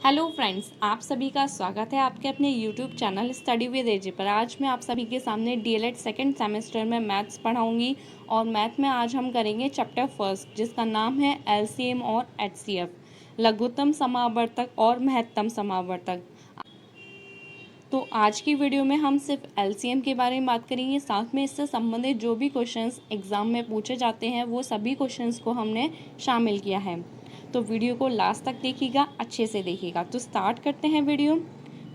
Hello friends, आप सभी का स्वागत है आपके अपने यूट्यूब चैनल स्टडी विद एजे पर। आज मैं आप सभी के सामने डीएलएड सेकंड सेमेस्टर में मैथ्स पढ़ाऊंगी और मैथ में आज हम करेंगे चैप्टर फर्स्ट, जिसका नाम है एलसीएम और एचसीएफ, लघुत्तम समावर्तक और महत्तम समावर्तक। तो आज की वीडियो में हम सिर्फ एलसीएम के बारे में बात करेंगे, साथ में इससे संबंधित जो भी क्वेश्चंस एग्जाम में पूछे जाते हैं वो सभी क्वेश्चंस को हमने शामिल किया है। तो वीडियो को लास्ट तक देखिएगा, अच्छे से देखिएगा। तो स्टार्ट करते हैं वीडियो।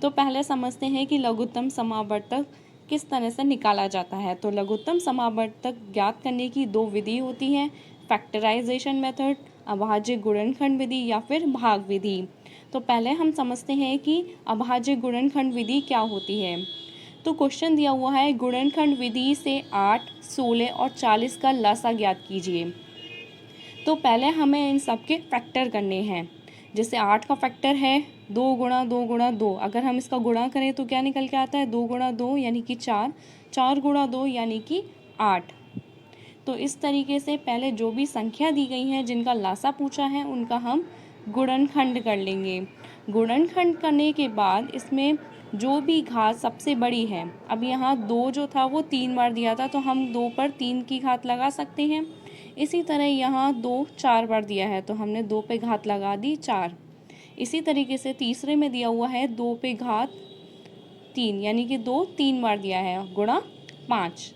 तो पहले समझते हैं कि लघुत्तम समावर्तक किस तरह से निकाला जाता है। तो लघुत्तम समावर्तक ज्ञात करने की दो विधि होती हैं, फैक्टराइजेशन मेथड, अभाज्य गुणनखंड विधि या फिर भाग विधि। तो पहले हम समझते हैं कि अभाज्य गुणनखंड विधि क्या होती है। तो क्वेश्चन दिया हुआ है, गुणनखंड विधि से 8, 16 और 40 का लसा ज्ञात कीजिए। तो पहले हमें इन सब के फैक्टर करने हैं। जैसे 8 का फैक्टर है 2 गुणा 2 गुणा 2, अगर हम इसका गुणा करें तो क्या निकल के आता है, 2 गुणा 2 यानी कि 4, 4 गुणा 2 यानी कि 8। तो इस तरीके से पहले जो भी संख्या दी गई हैं जिनका लासा पूछा है उनका हम गुणनखंड कर लेंगे। गुणनखंड करने के बाद इसमें जो भी घात सबसे बड़ी है, अब यहाँ 2 जो था वो 3 बार दिया था तो हम 2 पर 3 की घात लगा सकते हैं। इसी तरह यहाँ 2 4 बार दिया है तो हमने 2 पे घात लगा दी 4। इसी तरीके से तीसरे में दिया हुआ है 2 पे घात 3 यानी कि 2 3 बार दिया है गुणा 5।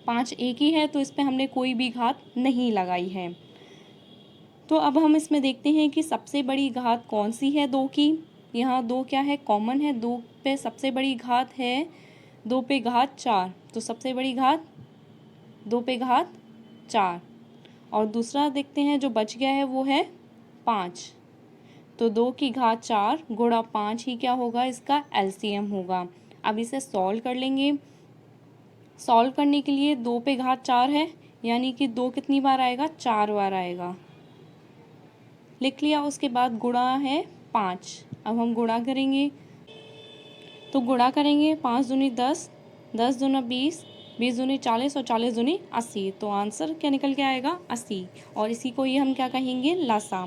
5 एक ही है तो इस पे हमने कोई भी घात नहीं लगाई है। तो अब हम इसमें देखते हैं कि सबसे बड़ी घात कौन सी है 2 की। यहाँ 2 क्या है, कॉमन है। 2 पे सबसे बड़ी घात है 2 पे घात 4, तो सबसे बड़ी घात 2 पे घात 4। और दूसरा देखते हैं जो बच गया है वो है 5, तो 2 की घात 4 गुणा 5 ही क्या होगा, इसका एलसीएम होगा। अब इसे सॉल्व कर लेंगे। सॉल्व करने के लिए 2 पे घात 4 है यानी कि 2 कितनी बार आएगा, 4 बार आएगा, लिख लिया। उसके बाद गुणा है 5। अब हम गुणा करेंगे, तो गुणा करेंगे 5 दूनी 10, 10 दूना 20, 20 दूनी 40 और 40 दूनी 80। तो आंसर क्या निकल के आएगा, 80। और इसी को ही हम क्या कहेंगे, लासा।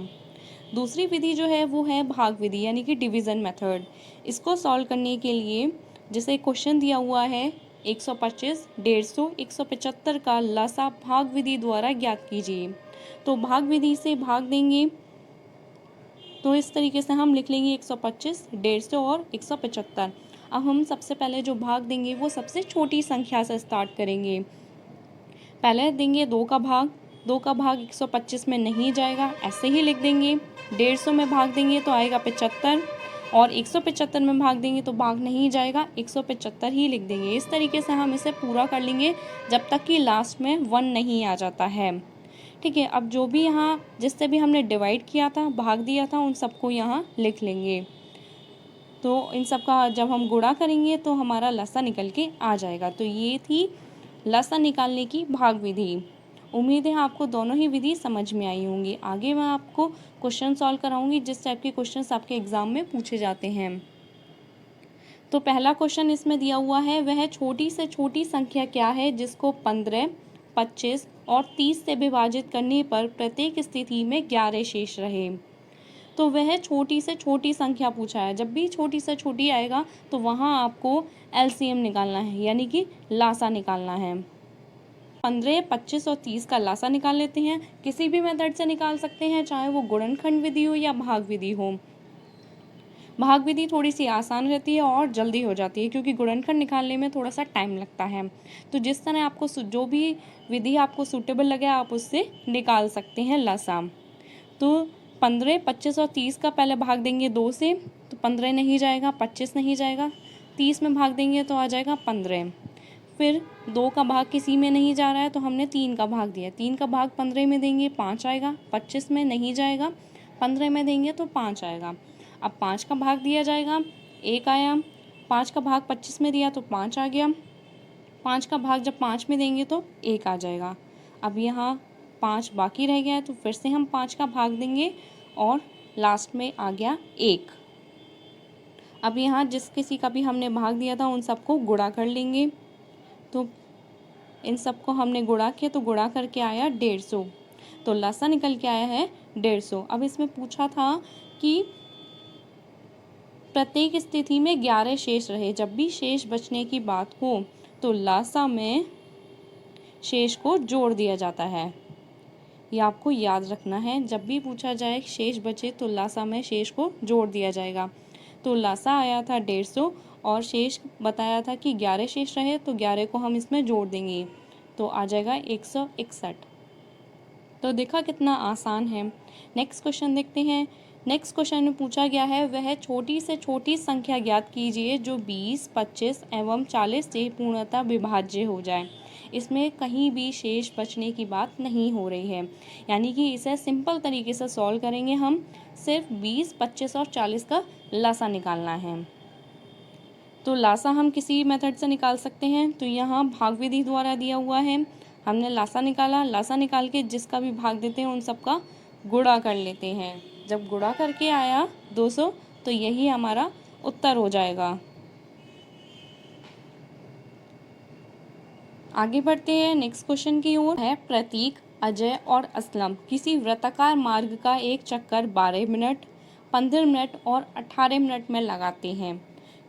दूसरी विधि जो है वो है भाग विधि यानी कि डिवीज़न मेथड। इसको सॉल्व करने के लिए जैसे क्वेश्चन दिया हुआ है 125, 150, 175 का लसा भाग विधि द्वारा ज्ञात कीजिए। तो भाग विधि से भाग देंगे तो इस तरीके से हम लिख लेंगे 125, 150 और 175। अब हम सबसे पहले जो भाग देंगे वो सबसे छोटी संख्या से स्टार्ट करेंगे। पहले देंगे 2 का भाग, 2 का भाग 125 में नहीं जाएगा, ऐसे ही लिख देंगे। 150 में भाग देंगे तो आएगा 75, और 175 में भाग देंगे तो भाग नहीं जाएगा, 175 ही लिख देंगे। इस तरीके से हम इसे पूरा कर लेंगे जब तक कि लास्ट में 1 नहीं आ जाता है। ठीक है, अब जो भी यहाँ जिससे भी हमने डिवाइड किया था, भाग दिया था, उन सबको यहाँ लिख लेंगे। तो इन सब का जब हम गुणा करेंगे तो हमारा लसा निकल के आ जाएगा। तो ये थी लसा निकालने की भाग विधि। उम्मीद है आपको दोनों ही विधि समझ में आई होंगी। आगे मैं आपको क्वेश्चन सॉल्व कराऊंगी जिस टाइप के क्वेश्चंस आपके एग्जाम में पूछे जाते हैं। तो पहला क्वेश्चन इसमें दिया हुआ है, वह छोटी से छोटी संख्या क्या है जिसको 15, 25 और 30 से विभाजित करने पर प्रत्येक स्थिति में 11 शेष रहे। तो वह छोटी से छोटी संख्या पूछा है। जब भी छोटी से छोटी आएगा तो वहाँ आपको एलसीएम निकालना है यानी कि लासा निकालना है। 15, 25 और 30 का लासा निकाल लेते हैं। किसी भी मेथड से निकाल सकते हैं, चाहे वो गुणनखंड विधि हो या भाग विधि हो। भाग विधि थोड़ी सी आसान रहती है और जल्दी हो जाती है क्योंकि गुणनखंड निकालने में थोड़ा सा टाइम लगता है। तो जिस तरह आपको जो भी विधि आपको सूटेबल लगे आप उससे निकाल सकते हैं लासा। तो 15, 25 और 30 का पहले भाग देंगे 2 से, तो 15 नहीं जाएगा, 25 नहीं जाएगा। 30 में भाग देंगे तो आ जाएगा 15। फिर 2 का भाग किसी में नहीं जा रहा है तो हमने 3 का भाग दिया। 3 का भाग 15 में देंगे 5 आएगा, 25 में नहीं जाएगा, 15 में देंगे तो 5 आएगा। अब 5 का भाग दिया जाएगा, 1 आया। 5 का भाग 25 में दिया तो 5 आ गया। 5 का भाग जब 5 में देंगे तो 1 आ जाएगा। अब यहाँ 5 बाकी रह गया है तो फिर से हम 5 का भाग देंगे और लास्ट में आ गया 1। अब यहाँ जिस किसी का भी हमने भाग दिया था उन सबको गुणा कर लेंगे। तो इन सबको हमने गुणा किया तो गुणा करके आया 150। तो लसा निकल के आया है 150। अब इसमें पूछा था कि प्रत्येक स्थिति में 11 शेष रहे। जब भी शेष बचने की बात हो तो लासा में शेष को जोड़ दिया जाता है। ये आपको याद रखना है, जब भी पूछा जाए शेष बचे तो लासा में शेष को जोड़ दिया जाएगा। तो लासा आया था 150 और शेष बताया था कि 11 शेष रहे, तो 11 को हम इसमें जोड़ देंगे तो आ जाएगा 161। तो देखा कितना आसान है। नेक्स्ट क्वेश्चन देखते हैं। नेक्स्ट क्वेश्चन में पूछा गया है वह छोटी से छोटी संख्या ज्ञात कीजिए जो 20, 25 एवं 40 से पूर्णतः विभाज्य हो जाए। इसमें कहीं भी शेष बचने की बात नहीं हो रही है, यानी कि इसे सिंपल तरीके से सॉल्व करेंगे हम। सिर्फ 20, 25 और 40 का लासा निकालना है। तो लासा हम किसी मेथड से निकाल सकते हैं। तो यहाँ भाग विधि द्वारा दिया हुआ है। हमने लासा निकाला, लासा निकाल के जिसका भी भाग देते हैं उन सबका गुणा कर लेते हैं। जब गुणा करके आया 200 तो यही हमारा उत्तर हो जाएगा। आगे बढ़ते हैं नेक्स्ट क्वेश्चन की ओर। है प्रतीक, अजय और असलम किसी वृत्ताकार मार्ग का एक चक्कर 12 मिनट, 15 मिनट और 18 मिनट में लगाते हैं।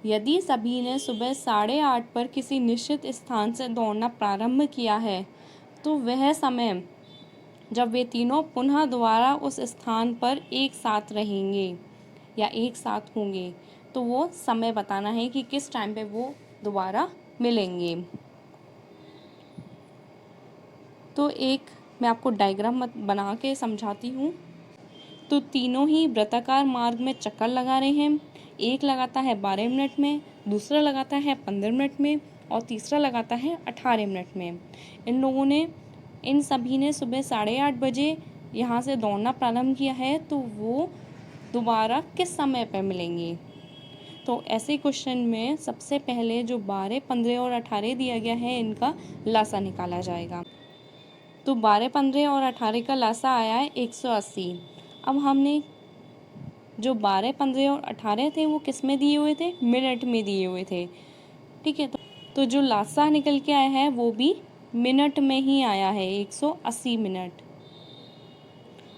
यदि सभी ने सुबह 8:30 पर किसी निश्चित स्थान से दौड़ना प्रारंभ किया है तो वह समय जब वे तीनों पुनः दोबारा उस स्थान पर एक साथ रहेंगे या एक साथ होंगे, तो वो समय बताना है कि किस टाइम पे वो दोबारा मिलेंगे। तो एक मैं आपको डायग्राम बना के समझाती हूँ। तो तीनों ही वृत्ताकार मार्ग में चक्कर लगा रहे हैं। एक लगाता है 12 मिनट में, दूसरा लगाता है 15 मिनट में और तीसरा लगाता है 18 मिनट में। इन सभी ने सुबह 8:30 बजे यहाँ से दौड़ना प्रारंभ किया है, तो वो दोबारा किस समय पर मिलेंगे। तो ऐसे क्वेश्चन में सबसे पहले जो 12, 15 और 18 दिया गया है इनका लासा निकाला जाएगा। तो 12, 15 और 18 का लासा आया है 180। अब हमने जो 12, 15 और 18 थे वो किस में दिए हुए थे, मिनट में दिए हुए थे। ठीक है, तो जो लासा निकल के आया है वो भी मिनट में ही आया है, 180 मिनट।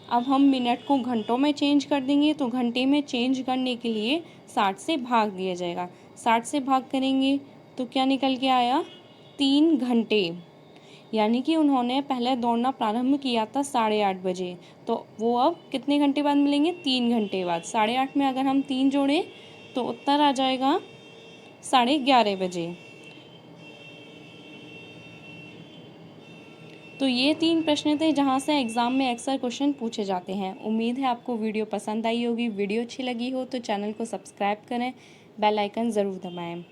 अब हम मिनट को घंटों में चेंज कर देंगे, तो घंटे में चेंज करने के लिए 60 से भाग दिया जाएगा। 60 से भाग करेंगे तो क्या निकल के आया, 3 घंटे। यानी कि उन्होंने पहले दौड़ना प्रारंभ किया था 8:30 बजे, तो वो अब कितने घंटे बाद मिलेंगे, 3 घंटे बाद। 8:30 में अगर हम 3 जोड़ें तो उत्तर आ जाएगा 11:30 बजे। तो ये 3 प्रश्न थे जहाँ से एग्ज़ाम में अक्सर क्वेश्चन पूछे जाते हैं। उम्मीद है आपको वीडियो पसंद आई होगी। वीडियो अच्छी लगी हो तो चैनल को सब्सक्राइब करें, बेल आइकन ज़रूर दबाएं।